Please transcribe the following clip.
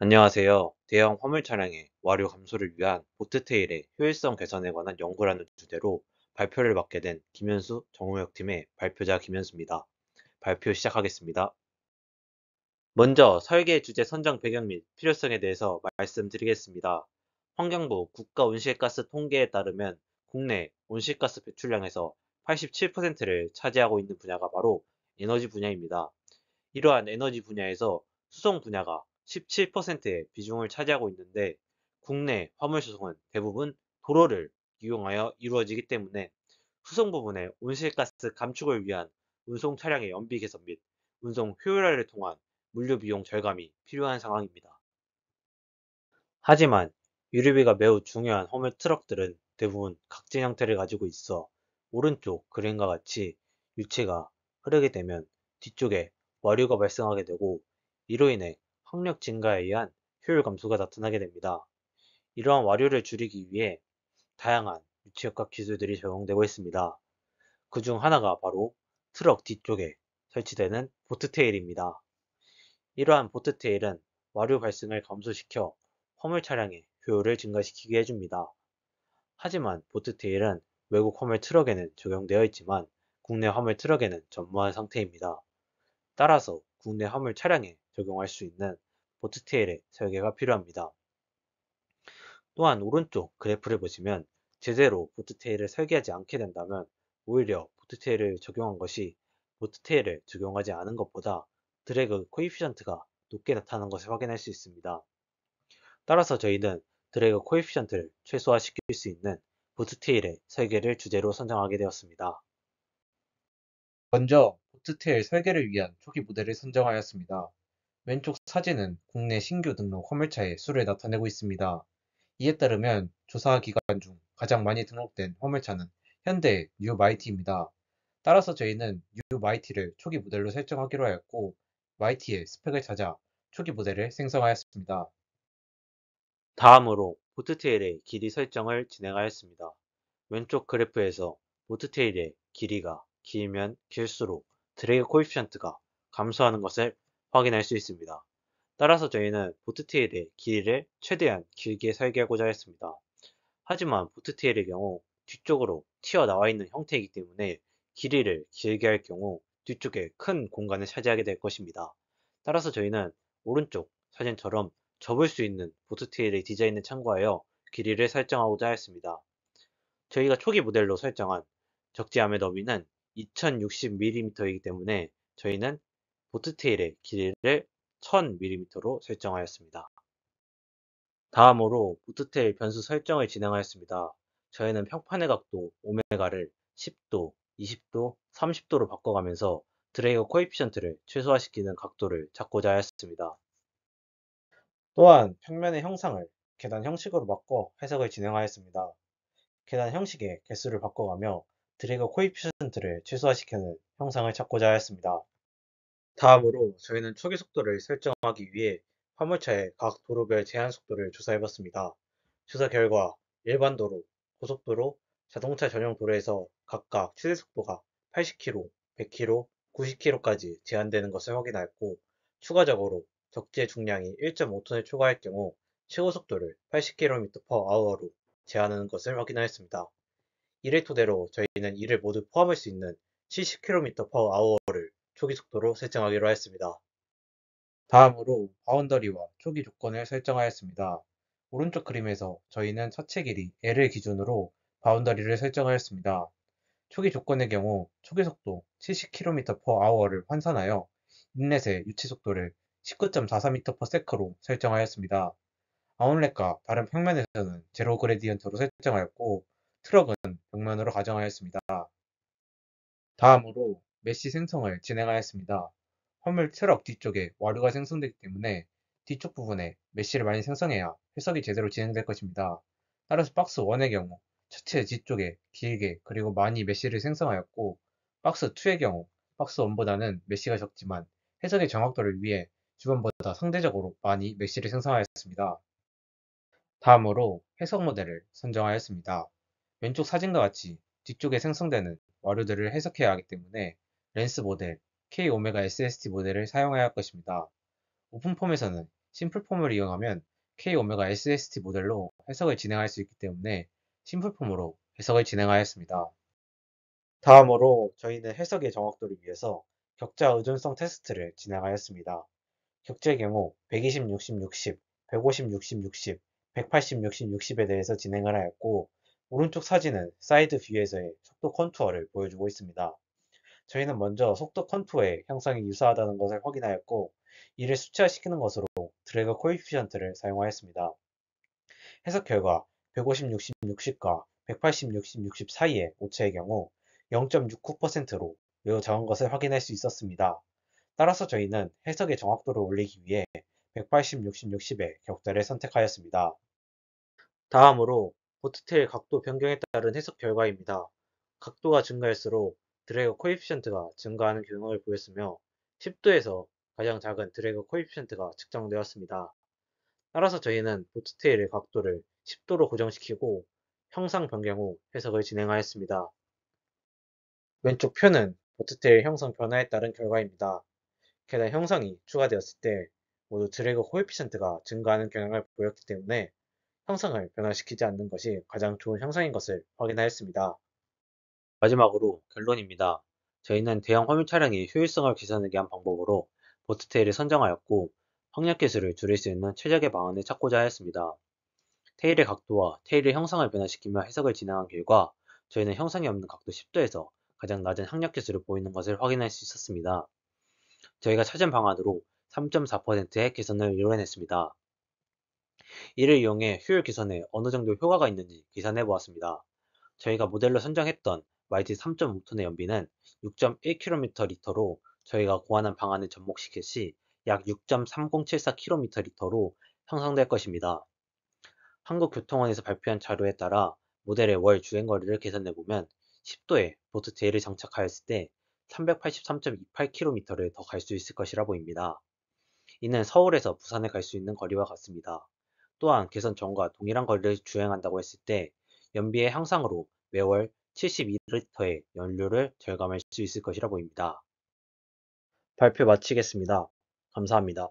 안녕하세요. 대형 화물 차량의 와류 감소를 위한 보트테일의 효율성 개선에 관한 연구라는 주제로 발표를 맡게 된 김현수 정우혁 팀의 발표자 김현수입니다. 발표 시작하겠습니다. 먼저 설계 주제 선정 배경 및 필요성에 대해서 말씀드리겠습니다. 환경부 국가온실가스 통계에 따르면 국내 온실가스 배출량에서 87%를 차지하고 있는 분야가 바로 에너지 분야입니다. 이러한 에너지 분야에서 수송 분야가 17%의 비중을 차지하고 있는데 국내 화물 수송은 대부분 도로를 이용하여 이루어지기 때문에 수송 부분의 온실가스 감축을 위한 운송 차량의 연비 개선 및 운송 효율화를 통한 물류 비용 절감이 필요한 상황입니다. 하지만 유류비가 매우 중요한 화물 트럭들은 대부분 각진 형태를 가지고 있어 오른쪽 그림과 같이 유체가 흐르게 되면 뒤쪽에 와류가 발생하게 되고 이로 인해 항력 증가에 의한 효율 감소가 나타나게 됩니다. 이러한 와류를 줄이기 위해 다양한 유체역학 기술들이 적용되고 있습니다. 그 중 하나가 바로 트럭 뒤쪽에 설치되는 보트테일입니다. 이러한 보트테일은 와류 발생을 감소시켜 화물 차량의 효율을 증가시키게 해줍니다. 하지만 보트테일은 외국 화물 트럭에는 적용되어 있지만 국내 화물 트럭에는 전무한 상태입니다. 따라서 국내 화물 차량에 적용할 수 있는 보트테일의 설계가 필요합니다. 또한 오른쪽 그래프를 보시면 제대로 보트테일을 설계하지 않게 된다면 오히려 보트테일을 적용한 것이 보트테일을 적용하지 않은 것보다 드래그 코에피션트가 높게 나타나는 것을 확인할 수 있습니다. 따라서 저희는 드래그 코에피션트를 최소화시킬 수 있는 보트테일의 설계를 주제로 선정하게 되었습니다. 먼저 보트테일 설계를 위한 초기 모델을 선정하였습니다. 왼쪽 사진은 국내 신규 등록 화물차의 수를 나타내고 있습니다. 이에 따르면 조사 기간 중 가장 많이 등록된 화물차는 현대 뉴 마이티입니다. 따라서 저희는 뉴 마이티를 초기 모델로 설정하기로 하였고 마이티의 스펙을 찾아 초기 모델을 생성하였습니다. 다음으로 보트테일의 길이 설정을 진행하였습니다. 왼쪽 그래프에서 보트테일의 길이가 길면 길수록 드래그 코에피션트가 감소하는 것을 확인할 수 있습니다. 따라서 저희는 보트테일의 길이를 최대한 길게 설계하고자 했습니다. 하지만 보트테일의 경우 뒤쪽으로 튀어나와 있는 형태이기 때문에 길이를 길게 할 경우 뒤쪽에 큰 공간을 차지하게 될 것입니다. 따라서 저희는 오른쪽 사진처럼 접을 수 있는 보트테일의 디자인을 참고하여 길이를 설정하고자 했습니다. 저희가 초기 모델로 설정한 적재함의 너비는 2060mm이기 때문에 저희는 보트테일의 길이를 1000mm로 설정하였습니다. 다음으로 보트테일 변수 설정을 진행하였습니다. 저희는 평판의 각도 오메가를 10도, 20도, 30도로 바꿔가면서 드래그 코에피션트를 최소화시키는 각도를 찾고자 하였습니다. 또한 평면의 형상을 계단 형식으로 바꿔 해석을 진행하였습니다. 계단 형식의 개수를 바꿔가며 드래그 코에피션트를 최소화시키는 형상을 찾고자 하였습니다. 다음으로 저희는 초기 속도를 설정하기 위해 화물차의 각 도로별 제한 속도를 조사해봤습니다. 조사 결과 일반 도로, 고속도로, 자동차 전용 도로에서 각각 최대 속도가 80km, 100km, 90km까지 제한되는 것을 확인하였고 추가적으로 적재 중량이 1.5톤을 초과할 경우 최고 속도를 80km/h로 제한하는 것을 확인하였습니다. 이를 토대로 저희는 이를 모두 포함할 수 있는 70km/h를 초기 속도로 설정하기로 했습니다. 다음으로 바운더리와 초기 조건을 설정하였습니다. 오른쪽 그림에서 저희는 차체 길이 L을 기준으로 바운더리를 설정하였습니다. 초기 조건의 경우 초기 속도 70km/h를 환산하여 인렛의 유치 속도를 19.44m/s로 설정하였습니다. 아웃렛과 다른 평면에서는 제로 그레디언트로 설정하였고 트럭은 벽면으로 가정하였습니다. 다음으로 메쉬 생성을 진행하였습니다. 화물 트럭 뒤쪽에 와류가 생성되기 때문에 뒤쪽 부분에 메쉬를 많이 생성해야 해석이 제대로 진행될 것입니다. 따라서 박스 1의 경우 차체 뒤쪽에 길게 그리고 많이 메쉬를 생성하였고 박스 2의 경우 박스 1보다는 메쉬가 적지만 해석의 정확도를 위해 주변보다 상대적으로 많이 메쉬를 생성하였습니다. 다음으로 해석 모델을 선정하였습니다. 왼쪽 사진과 같이 뒤쪽에 생성되는 와류들을 해석해야 하기 때문에 렌스 모델, K-오메가 SST 모델을 사용해야 할 것입니다. 오픈폼에서는 심플폼을 이용하면 K오메가 SST 모델로 해석을 진행할 수 있기 때문에 심플폼으로 해석을 진행하였습니다. 다음으로 저희는 해석의 정확도를 위해서 격자 의존성 테스트를 진행하였습니다. 격자의 경우 120, 60, 60, 150, 60, 60, 180, 60, 60에 대해서 진행을 하였고, 오른쪽 사진은 사이드 뷰에서의 속도 컨투어를 보여주고 있습니다. 저희는 먼저 속도 컨투어의 형상이 유사하다는 것을 확인하였고, 이를 수치화시키는 것으로 드래그 코에피션트를 사용하였습니다. 해석 결과 150, 60, 60과 180, 60, 60 사이의 오차의 경우 0.69%로 매우 작은 것을 확인할 수 있었습니다. 따라서 저희는 해석의 정확도를 올리기 위해 180, 60, 60의 격자를 선택하였습니다. 다음으로 보트테일 각도 변경에 따른 해석 결과입니다. 각도가 증가할수록 드래그 코에피션트가 증가하는 경향을 보였으며 10도에서 가장 작은 드래그 코에피션트가 측정되었습니다. 따라서 저희는 보트테일의 각도를 10도로 고정시키고 형상 변경 후 해석을 진행하였습니다. 왼쪽 표는 보트테일 형상 변화에 따른 결과입니다. 게다가 형상이 추가되었을 때 모두 드래그 코에피션트가 증가하는 경향을 보였기 때문에 형상을 변화시키지 않는 것이 가장 좋은 형상인 것을 확인하였습니다. 마지막으로 결론입니다. 저희는 대형 화물 차량의 효율성을 개선하기 위한 방법으로 보트테일을 선정하였고 확력 계수를 줄일 수 있는 최적의 방안을 찾고자 하였습니다. 테일의 각도와 테일의 형상을 변화시키며 해석을 진행한 결과 저희는 형상이 없는 각도 10도에서 가장 낮은 항력 계수를 보이는 것을 확인할 수 있었습니다. 저희가 찾은 방안으로 3.4%의 개선을 이뤄냈습니다. 이를 이용해 효율 개선에 어느 정도 효과가 있는지 계산해 보았습니다. 저희가 모델로 선정했던 YT 3.5톤의 연비는 6.1km/L로 저희가 고안한 방안을 접목시킬 시 약 6.3074km/L로 형성될 것입니다. 한국교통원에서 발표한 자료에 따라 모델의 월 주행거리를 계산해보면 10도에 보트테일을 장착하였을 때 383.28km를 더 갈 수 있을 것이라 보입니다. 이는 서울에서 부산에 갈 수 있는 거리와 같습니다. 또한 개선 전과 동일한 거리를 주행한다고 했을 때 연비의 향상으로 매월 72리터의 연료를 절감할 수 있을 것이라 보입니다. 발표 마치겠습니다. 감사합니다.